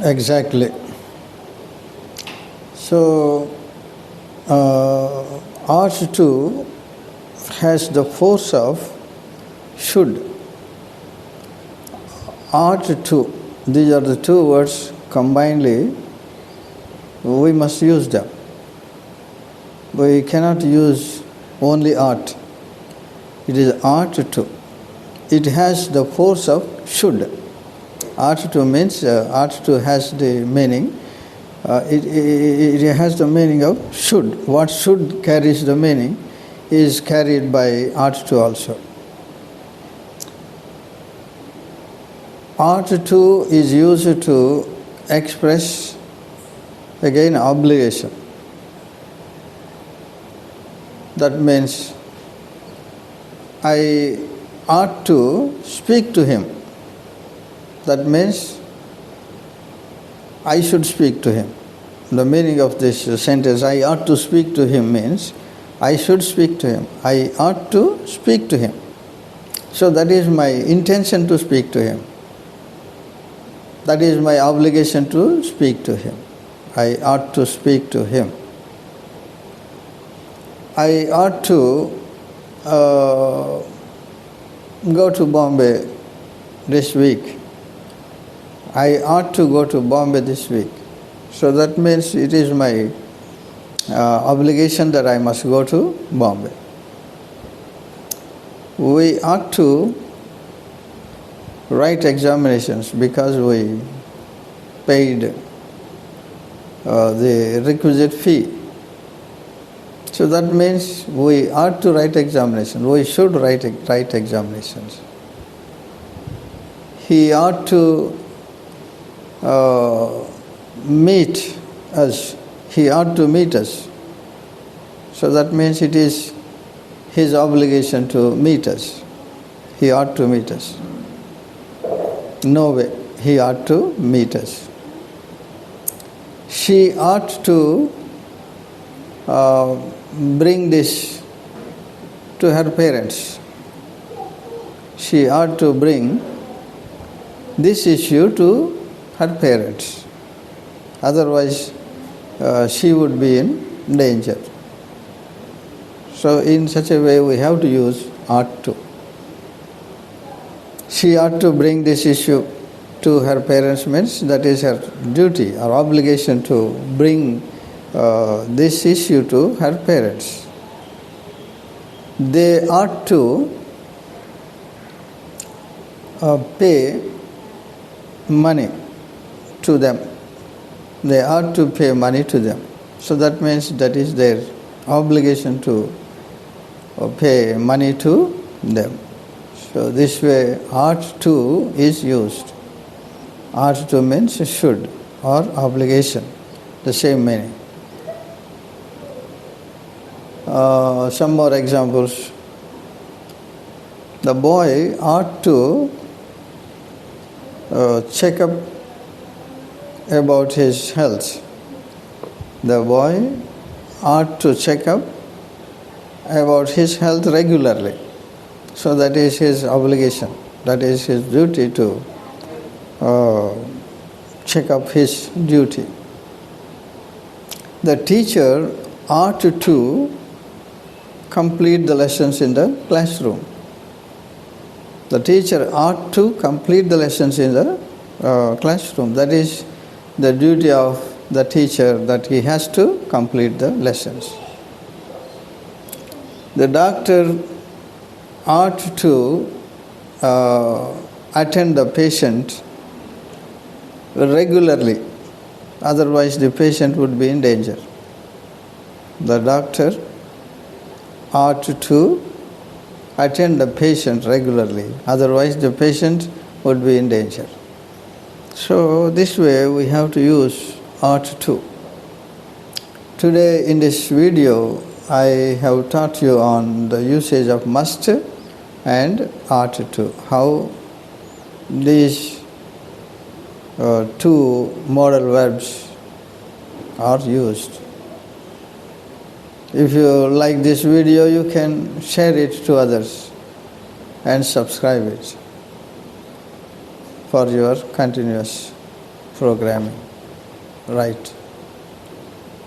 Exactly. So, part-2 has the force of should. Part-2, these are the two words combinedly, we must use them. We cannot use only art. It is part-2. It has the force of should. Part-2 means, part-2 has the meaning, it has the meaning of should. What should carries the meaning is carried by part-2 also. Part-2 is used to express, again, obligation. That means I ought to speak to him. That means I should speak to him. The meaning of this sentence, I ought to speak to him, means I should speak to him. I ought to speak to him. So that is my intention to speak to him. That is my obligation to speak to him. I ought to speak to him. I ought to go to Bombay this week. I ought to go to Bombay this week. So that means it is my obligation that I must go to Bombay. We ought to write examinations because we paid the requisite fee. So that means we ought to write examinations. We should write examinations. He ought to meet us. He ought to meet us. So that means it is his obligation to meet us. He ought to meet us. No way. He ought to meet us. She ought to bring this to her parents. She ought to bring this issue to her parents. Otherwise, she would be in danger. So in such a way we have to use ought to. She ought to bring this issue to her parents, means that is her duty or obligation to bring this issue to her parents. They ought to pay money to them. They ought to pay money to them. So that means that is their obligation to pay money to them. So this way ought to is used. Ought to means should or obligation, the same meaning. Some more examples. The boy ought to check up about his health. The boy ought to check up about his health regularly. So that is his obligation. That is his duty to check up his duty. The teacher ought to complete the lessons in the classroom. The teacher ought to complete the lessons in the classroom. That is the duty of the teacher, that he has to complete the lessons. The doctor ought to attend the patient regularly, otherwise the patient would be in danger. The doctor ought to attend the patient regularly, otherwise the patient would be in danger. So this way we have to use ought to. Today in this video I have taught you on the usage of must and ought to, how these two modal verbs are used. If you like this video, you can share it to others and subscribe it for your continuous programming, right?